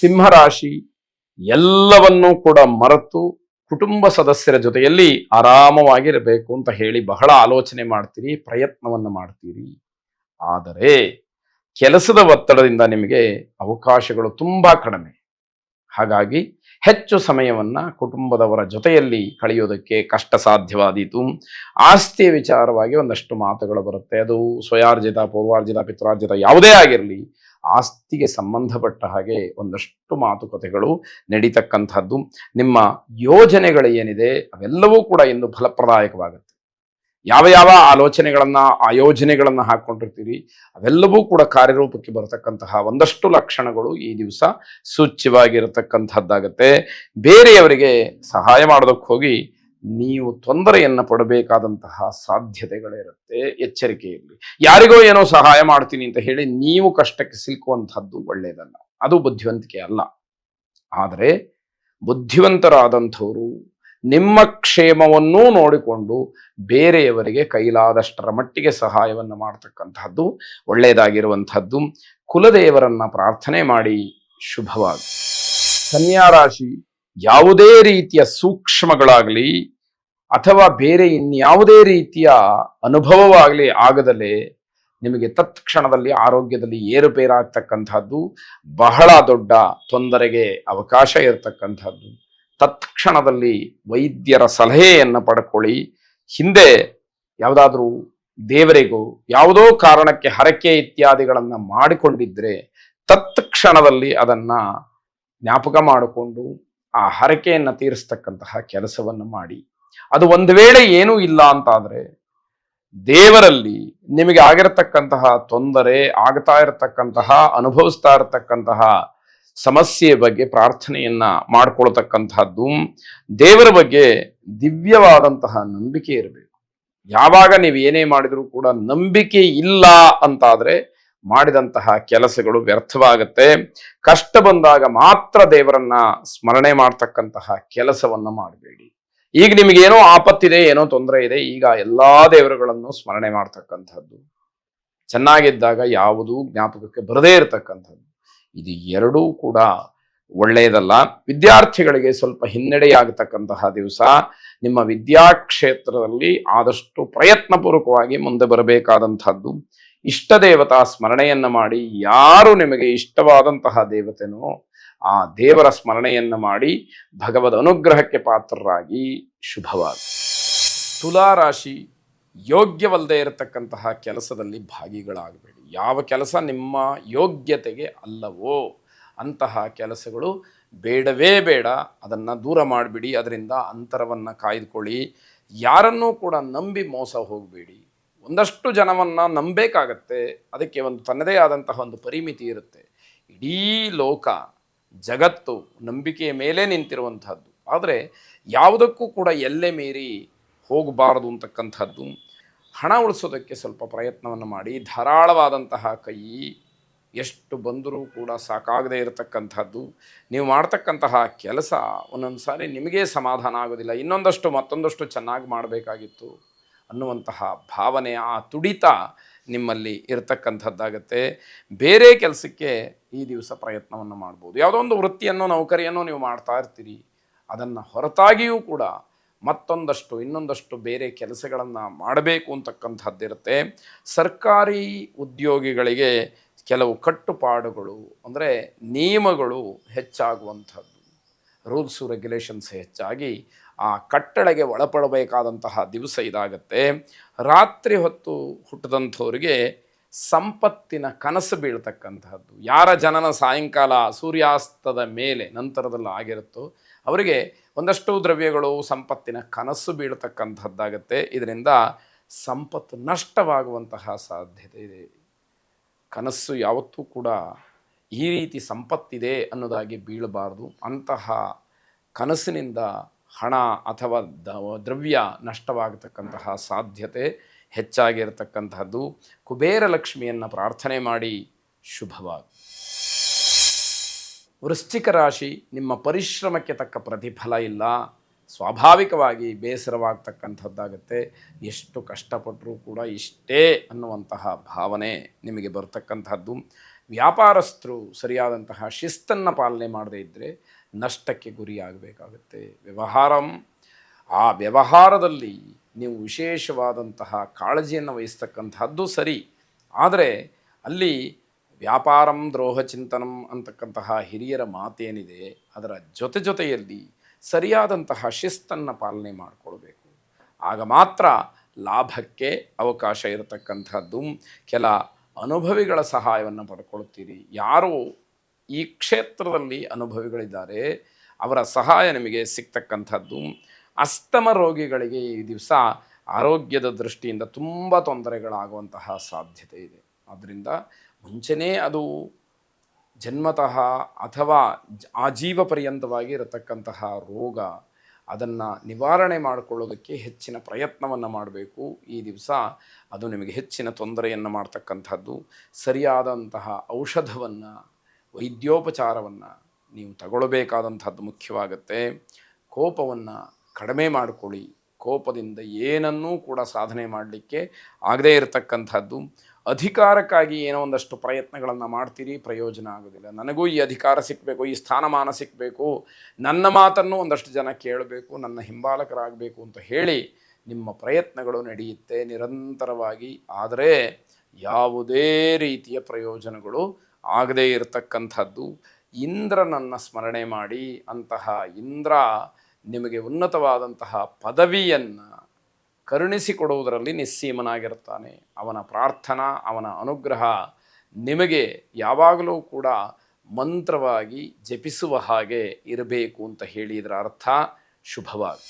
ಸಿಂಹರಾಶಿ ಎಲ್ಲವನ್ನೂ ಕೂಡ ಮರೆತು ಕುಟುಂಬ ಸದಸ್ಯರ ಜೊತೆಯಲ್ಲಿ ಆರಾಮವಾಗಿರಬೇಕು ಅಂತ ಹೇಳಿ ಬಹಳ ಆಲೋಚನೆ ಮಾಡ್ತೀರಿ, ಪ್ರಯತ್ನವನ್ನು ಮಾಡ್ತೀರಿ. ಆದರೆ ಕೆಲಸದ ಒತ್ತಡದಿಂದ ನಿಮಗೆ ಅವಕಾಶಗಳು ತುಂಬಾ ಕಡಿಮೆ. ಹಾಗಾಗಿ ಹೆಚ್ಚು ಸಮಯವನ್ನ ಕುಟುಂಬದವರ ಜೊತೆಯಲ್ಲಿ ಕಳೆಯೋದಕ್ಕೆ ಕಷ್ಟ ಸಾಧ್ಯವಾದೀತು. ಆಸ್ತಿಯ ವಿಚಾರವಾಗಿ ಒಂದಷ್ಟು ಮಾತುಗಳು ಬರುತ್ತೆ. ಅದು ಸ್ವಯಾರ್ಜಿತ, ಪೂರ್ವಾರ್ಜಿತ, ಪಿತ್ರಾರ್ಜಿತ ಯಾವುದೇ ಆಗಿರಲಿ, ಆಸ್ತಿಗೆ ಸಂಬಂಧಪಟ್ಟ ಹಾಗೆ ಒಂದಷ್ಟು ಮಾತುಕತೆಗಳು ನಡೀತಕ್ಕಂಥದ್ದು. ನಿಮ್ಮ ಯೋಜನೆಗಳು ಏನಿದೆ ಅವೆಲ್ಲವೂ ಕೂಡ ಇನ್ನು ಫಲಪ್ರದಾಯಕವಾಗುತ್ತೆ. ಯಾವ ಯಾವ ಆಲೋಚನೆಗಳನ್ನ ಆಯೋಜನೆಗಳನ್ನ ಹಾಕೊಂಡಿರ್ತೀರಿ ಅವೆಲ್ಲವೂ ಕೂಡ ಕಾರ್ಯರೂಪಕ್ಕೆ ಬರತಕ್ಕಂತಹ ಒಂದಷ್ಟು ಲಕ್ಷಣಗಳು ಈ ದಿವಸ ಸೂಚ್ಯವಾಗಿರತಕ್ಕಂಥದ್ದಾಗತ್ತೆ. ಬೇರೆಯವರಿಗೆ ಸಹಾಯ ಮಾಡೋದಕ್ಕೆ ಹೋಗಿ ನೀವು ತೊಂದರೆಯನ್ನ ಪಡಬೇಕಾದಂತಹ ಸಾಧ್ಯತೆಗಳಿರುತ್ತೆ. ಎಚ್ಚರಿಕೆ ಇರಲಿ. ಯಾರಿಗೋ ಏನೋ ಸಹಾಯ ಮಾಡ್ತೀನಿ ಅಂತ ಹೇಳಿ ನೀವು ಕಷ್ಟಕ್ಕೆ ಸಿಲುಕುವಂತಹದ್ದು ಒಳ್ಳೆಯದಲ್ಲ. ಅದು ಬುದ್ಧಿವಂತಿಕೆ ಅಲ್ಲ. ಆದರೆ ಬುದ್ಧಿವಂತರಾದಂಥವರು ನಿಮ್ಮ ಕ್ಷೇಮವನ್ನೂ ನೋಡಿಕೊಂಡು ಬೇರೆಯವರಿಗೆ ಕೈಲಾದಷ್ಟರ ಮಟ್ಟಿಗೆ ಸಹಾಯವನ್ನು ಮಾಡತಕ್ಕಂತಹದ್ದು ಒಳ್ಳೆಯದಾಗಿರುವಂಥದ್ದು. ಕುಲದೇವರನ್ನ ಪ್ರಾರ್ಥನೆ ಮಾಡಿ ಶುಭವಾಗಿ. ಕನ್ಯಾ ರಾಶಿ ಯಾವುದೇ ರೀತಿಯ ಸೂಕ್ಷ್ಮಗಳಾಗಲಿ ಅಥವಾ ಬೇರೆ ಇನ್ಯಾವುದೇ ರೀತಿಯ ಅನುಭವವಾಗಲಿ ಆಗದಲೇ ನಿಮಗೆ ತತ್ಕ್ಷಣದಲ್ಲಿ ಆರೋಗ್ಯದಲ್ಲಿ ಏರುಪೇರಾಗ್ತಕ್ಕಂಥದ್ದು, ಬಹಳ ದೊಡ್ಡ ತೊಂದರೆಗೆ ಅವಕಾಶ ಇರತಕ್ಕಂಥದ್ದು. ತತ್ಕ್ಷಣದಲ್ಲಿ ವೈದ್ಯರ ಸಲಹೆಯನ್ನು ಪಡ್ಕೊಳ್ಳಿ. ಹಿಂದೆ ಯಾವುದಾದ್ರೂ ದೇವರಿಗೂ ಯಾವುದೋ ಕಾರಣಕ್ಕೆ ಹರಕೆ ಇತ್ಯಾದಿಗಳನ್ನು ಮಾಡಿಕೊಂಡಿದ್ರೆ ತತ್ಕ್ಷಣದಲ್ಲಿ ಅದನ್ನ ಜ್ಞಾಪಕ ಮಾಡಿಕೊಂಡು ಆ ಹರಕೆಯನ್ನು ತೀರಿಸ್ತಕ್ಕಂತಹ ಕೆಲಸವನ್ನು ಮಾಡಿ. ಅದು ಒಂದು ವೇಳೆ ಏನೂ ಇಲ್ಲ ಅಂತಾದ್ರೆ ದೇವರಲ್ಲಿ ನಿಮಗೆ ಆಗಿರತಕ್ಕಂತಹ ತೊಂದರೆ, ಆಗ್ತಾ ಇರತಕ್ಕಂತಹ, ಅನುಭವಿಸ್ತಾ ಇರತಕ್ಕಂತಹ ಸಮಸ್ಯೆಯ ಬಗ್ಗೆ ಪ್ರಾರ್ಥನೆಯನ್ನ ಮಾಡ್ಕೊಳ್ತಕ್ಕಂತಹದ್ದು. ದೇವರ ಬಗ್ಗೆ ದಿವ್ಯವಾದಂತಹ ನಂಬಿಕೆ ಇರಬೇಕು. ಯಾವಾಗ ನೀವು ಏನೇ ಮಾಡಿದರೂ ಕೂಡ ನಂಬಿಕೆ ಇಲ್ಲ ಅಂತಾದ್ರೆ ಮಾಡಿದಂತಹ ಕೆಲಸಗಳು ವ್ಯರ್ಥವಾಗುತ್ತೆ. ಕಷ್ಟ ಬಂದಾಗ ಮಾತ್ರ ದೇವರನ್ನ ಸ್ಮರಣೆ ಮಾಡ್ತಕ್ಕಂತಹ ಕೆಲಸವನ್ನ ಮಾಡಬೇಡಿ. ಈಗ ನಿಮಗೇನೋ ಆಪತ್ತಿದೆ, ಏನೋ ತೊಂದರೆ ಇದೆ, ಈಗ ಎಲ್ಲಾ ದೇವರುಗಳನ್ನು ಸ್ಮರಣೆ ಮಾಡ್ತಕ್ಕಂಥದ್ದು. ಚೆನ್ನಾಗಿದ್ದಾಗ ಯಾವುದೂ ಜ್ಞಾಪಕಕ್ಕೆ ಬರದೇ ಇರತಕ್ಕಂಥದ್ದು, ಇದು ಎರಡೂ ಕೂಡ ಒಳ್ಳೆಯದಲ್ಲ. ವಿದ್ಯಾರ್ಥಿಗಳಿಗೆ ಸ್ವಲ್ಪ ಹಿನ್ನಡೆಯಾಗತಕ್ಕಂತಹ ದಿವಸ. ನಿಮ್ಮ ವಿದ್ಯಾಕ್ಷೇತ್ರದಲ್ಲಿ ಆದಷ್ಟು ಪ್ರಯತ್ನಪೂರ್ವಕವಾಗಿ ಮುಂದೆ ಬರಬೇಕಾದಂಥದ್ದು. ಇಷ್ಟ ದೇವತಾ ಸ್ಮರಣೆಯನ್ನ ಮಾಡಿ. ಯಾರು ನಿಮಗೆ ಇಷ್ಟವಾದಂತಹ ದೇವತೆನೋ ಆ ದೇವರ ಸ್ಮರಣೆಯನ್ನ ಮಾಡಿ ಭಗವದ್ ಅನುಗ್ರಹಕ್ಕೆ ಪಾತ್ರರಾಗಿ ಶುಭವಾಗಿ. ತುಲಾರಾಶಿ ಯೋಗ್ಯವಲ್ಲದೆ ಇರತಕ್ಕಂತಹ ಕೆಲಸದಲ್ಲಿ ಭಾಗಿಗಳಾಗಬೇಡಿ. ಯಾವ ಕೆಲಸ ನಿಮ್ಮ ಯೋಗ್ಯತೆಗೆ ಅಲ್ಲವೋ ಅಂತಹ ಕೆಲಸಗಳು ಬೇಡವೇ ಬೇಡ, ಅದನ್ನು ದೂರ ಮಾಡಿಬಿಡಿ. ಅದರಿಂದ ಅಂತರವನ್ನು ಕಾಯ್ದುಕೊಳ್ಳಿ. ಯಾರನ್ನೂ ಕೂಡ ನಂಬಿ ಮೋಸ ಹೋಗಬೇಡಿ. ಒಂದಷ್ಟು ಜನವನ್ನು ನಂಬಬೇಕಾಗತ್ತೆ. ಅದಕ್ಕೆ ಒಂದು ತನ್ನದೇ ಆದಂತಹ ಒಂದು ಪರಿಮಿತಿ ಇರುತ್ತೆ. ಇಡೀ ಲೋಕ ಜಗತ್ತು ನಂಬಿಕೆಯ ಮೇಲೆ ನಿಂತಿರುವಂತಹದ್ದು. ಆದರೆ ಯಾವುದಕ್ಕೂ ಕೂಡ ಎಲ್ಲೆ ಮೀರಿ ಹೋಗಬಾರದು ಅಂತಕ್ಕಂಥದ್ದು. ಹಣ ಉಳಿಸೋದಕ್ಕೆ ಸ್ವಲ್ಪ ಪ್ರಯತ್ನವನ್ನು ಮಾಡಿ. ಧಾರಾಳವಾದಂತಹ ಕೈ, ಎಷ್ಟು ಬಂದರೂ ಕೂಡ ಸಾಕಾಗದೇ ಇರತಕ್ಕಂಥದ್ದು. ನೀವು ಮಾಡ್ತಕ್ಕಂತಹ ಕೆಲಸ ಒಂದೊಂದು ಸಾರಿ ನಿಮಗೇ ಸಮಾಧಾನ ಆಗೋದಿಲ್ಲ. ಇನ್ನೊಂದಷ್ಟು ಮತ್ತೊಂದಷ್ಟು ಚೆನ್ನಾಗಿ ಮಾಡಬೇಕಾಗಿತ್ತು ಅನ್ನುವಂತಹ ಭಾವನೆ, ಆ ತುಡಿತ ನಿಮ್ಮಲ್ಲಿ ಇರತಕ್ಕಂಥದ್ದಾಗತ್ತೆ. ಬೇರೆ ಕೆಲಸಕ್ಕೆ ಈ ದಿವಸ ಪ್ರಯತ್ನವನ್ನು ಮಾಡ್ಬೋದು. ಯಾವುದೋ ಒಂದು ವೃತ್ತಿಯನ್ನು, ನೌಕರಿಯನ್ನು ನೀವು ಮಾಡ್ತಾ ಇರ್ತೀರಿ. ಅದನ್ನು ಹೊರತಾಗಿಯೂ ಕೂಡ ಮತ್ತೊಂದಷ್ಟು ಇನ್ನೊಂದಷ್ಟು ಬೇರೆ ಕೆಲಸಗಳನ್ನು ಮಾಡಬೇಕು ಅಂತಕ್ಕಂಥದ್ದಿರುತ್ತೆ. ಸರ್ಕಾರಿ ಉದ್ಯೋಗಿಗಳಿಗೆ ಕೆಲವು ಕಟ್ಟುಪಾಡುಗಳು ಅಂದರೆ ನಿಯಮಗಳು ಹೆಚ್ಚಾಗುವಂಥದ್ದು. ರೂಲ್ಸು ರೆಗ್ಯುಲೇಷನ್ಸ್ ಹೆಚ್ಚಾಗಿ ಆ ಕಟ್ಟಳೆಗೆ ಒಳಪಡಬೇಕಾದಂತಹ ದಿವಸ ಇದಾಗತ್ತೆ. ರಾತ್ರಿ ಹೊತ್ತು ಹುಟ್ಟಿದಂಥವ್ರಿಗೆ ಸಂಪತ್ತಿನ ಕನಸು ಬೀಳ್ತಕ್ಕಂತಹದ್ದು. ಯಾರ ಜನನ ಸಾಯಂಕಾಲ ಸೂರ್ಯಾಸ್ತದ ಮೇಲೆ ನಂತರದಲ್ಲಿ ಆಗಿರುತ್ತೋ ಅವರಿಗೆ ಒಂದಷ್ಟು ದ್ರವ್ಯಗಳು, ಸಂಪತ್ತಿನ ಕನಸು ಬೀಳ್ತಕ್ಕಂಥದ್ದಾಗತ್ತೆ. ಇದರಿಂದ ಸಂಪತ್ತು ನಷ್ಟವಾಗುವಂತಹ ಸಾಧ್ಯತೆ ಇದೆ. ಕನಸು ಯಾವತ್ತೂ ಕೂಡ ಈ ರೀತಿ ಸಂಪತ್ತಿದೆ ಅನ್ನೋದಾಗಿ ಬೀಳಬಾರ್ದು. ಅಂತಹ ಕನಸಿನಿಂದ ಹಣ ಅಥವಾ ದ್ರವ್ಯ ನಷ್ಟವಾಗತಕ್ಕಂತಹ ಸಾಧ್ಯತೆ ಹೆಚ್ಚಾಗಿರತಕ್ಕಂತಹದ್ದು. ಕುಬೇರ ಲಕ್ಷ್ಮಿಯನ್ನು ಪ್ರಾರ್ಥನೆ ಮಾಡಿ ಶುಭವಾಗಿ. ವೃಶ್ಚಿಕ ರಾಶಿ, ನಿಮ್ಮ ಪರಿಶ್ರಮಕ್ಕೆ ತಕ್ಕ ಪ್ರತಿಫಲ ಇಲ್ಲ. ಸ್ವಾಭಾವಿಕವಾಗಿ ಬೇಸರವಾಗ್ತಕ್ಕಂಥದ್ದಾಗತ್ತೆ. ಎಷ್ಟು ಕಷ್ಟಪಟ್ಟರೂ ಕೂಡ ಇಷ್ಟೇ ಅನ್ನುವಂತಹ ಭಾವನೆ ನಿಮಗೆ ಬರ್ತಕ್ಕಂಥದ್ದು. ವ್ಯಾಪಾರಸ್ಥರು ಸರಿಯಾದಂತಹ ಶಿಸ್ತನ್ನು ಪಾಲನೆ ಮಾಡದೇ ಇದ್ದರೆ ನಷ್ಟಕ್ಕೆ ಗುರಿಯಾಗಬೇಕಾಗುತ್ತೆ. ಆ ವ್ಯವಹಾರದಲ್ಲಿ ನೀವು ವಿಶೇಷವಾದಂತಹ ಕಾಳಜಿಯನ್ನು ವಹಿಸ್ತಕ್ಕಂತಹದ್ದು ಸರಿ. ಆದರೆ ಅಲ್ಲಿ ವ್ಯಾಪಾರಂ ದ್ರೋಹ ಚಿಂತನಂ ಅಂತಕ್ಕಂತಹ ಹಿರಿಯರ ಮಾತೇನಿದೆ, ಅದರ ಜೊತೆಯಲ್ಲಿ ಸರಿಯಾದಂತಹ ಶಿಸ್ತನ್ನು ಪಾಲನೆ ಮಾಡಿಕೊಳ್ಬೇಕು. ಆಗ ಮಾತ್ರ ಲಾಭಕ್ಕೆ ಅವಕಾಶ ಇರತಕ್ಕಂಥದ್ದು. ಕೆಲ ಅನುಭವಿಗಳ ಸಹಾಯವನ್ನು ಪಡ್ಕೊಳ್ತೀರಿ. ಯಾರು ಈ ಕ್ಷೇತ್ರದಲ್ಲಿ ಅನುಭವಿಗಳಿದ್ದಾರೆ ಅವರ ಸಹಾಯ ನಿಮಗೆ ಸಿಗ್ತಕ್ಕಂಥದ್ದು. ಅಸ್ತಮ ರೋಗಿಗಳಿಗೆ ಈ ದಿವಸ ಆರೋಗ್ಯದ ದೃಷ್ಟಿಯಿಂದ ತುಂಬ ತೊಂದರೆಗಳಾಗುವಂತಹ ಸಾಧ್ಯತೆ ಇದೆ. ಆದ್ದರಿಂದ ಮುಂಚೆನೇ ಅದು ಜನ್ಮತಃ ಅಥವಾ ಆಜೀವ ಪರ್ಯಂತವಾಗಿ ಇರತಕ್ಕಂತಹ ರೋಗ, ಅದನ್ನು ನಿವಾರಣೆ ಮಾಡಿಕೊಳ್ಳೋದಕ್ಕೆ ಹೆಚ್ಚಿನ ಪ್ರಯತ್ನವನ್ನು ಮಾಡಬೇಕು. ಈ ದಿವಸ ಅದು ನಿಮಗೆ ಹೆಚ್ಚಿನ ತೊಂದರೆಯನ್ನು ಮಾಡ್ತಕ್ಕಂಥದ್ದು. ಸರಿಯಾದಂತಹ ಔಷಧವನ್ನು, ವೈದ್ಯೋಪಚಾರವನ್ನು ನೀವು ತಗೊಳ್ಬೇಕಾದಂಥದ್ದು ಮುಖ್ಯವಾಗುತ್ತೆ. ಕೋಪವನ್ನು ಕಡಿಮೆ ಮಾಡಿಕೊಳ್ಳಿ. ಕೋಪದಿಂದ ಏನನ್ನೂ ಕೂಡ ಸಾಧನೆ ಮಾಡಲಿಕ್ಕೆ ಆಗದೇ ಇರತಕ್ಕಂಥದ್ದು. ಅಧಿಕಾರಕ್ಕಾಗಿ ಏನೋ ಒಂದಷ್ಟು ಪ್ರಯತ್ನಗಳನ್ನು ಮಾಡ್ತೀರಿ, ಪ್ರಯೋಜನ ಆಗೋದಿಲ್ಲ. ನನಗೂ ಈ ಅಧಿಕಾರ ಸಿಕ್ಕಬೇಕು, ಈ ಸ್ಥಾನಮಾನ ಸಿಕ್ಕಬೇಕು, ನನ್ನ ಮಾತನ್ನು ಒಂದಷ್ಟು ಜನ ಕೇಳಬೇಕು, ನನ್ನ ಹಿಂಬಾಲಕರಾಗಬೇಕು ಅಂತ ಹೇಳಿ ನಿಮ್ಮ ಪ್ರಯತ್ನಗಳು ನಡೆಯುತ್ತೆ ನಿರಂತರವಾಗಿ. ಆದರೆ ಯಾವುದೇ ರೀತಿಯ ಪ್ರಯೋಜನಗಳು ಆಗದೇ ಇರತಕ್ಕಂಥದ್ದು. ಇಂದ್ರನನ್ನು ಸ್ಮರಣೆ ಮಾಡಿ. ಅಂತಹ ಇಂದ್ರ ನಿಮಗೆ ಉನ್ನತವಾದಂತಹ ಪದವಿಯನ್ನು ಕರುಣಿಸಿಕೊಡುವುದರಲ್ಲಿ ನಿಸ್ಸೀಮನಾಗಿರ್ತಾನೆ. ಅವನ ಪ್ರಾರ್ಥನಾ, ಅವನ ಅನುಗ್ರಹ ನಿಮಗೆ ಯಾವಾಗಲೂ ಕೂಡ ಮಂತ್ರವಾಗಿ ಜಪಿಸುವ ಹಾಗೆ ಇರಬೇಕು ಅಂತ ಹೇಳಿ ಇದರ ಅರ್ಥ. ಶುಭವಾಗಿ.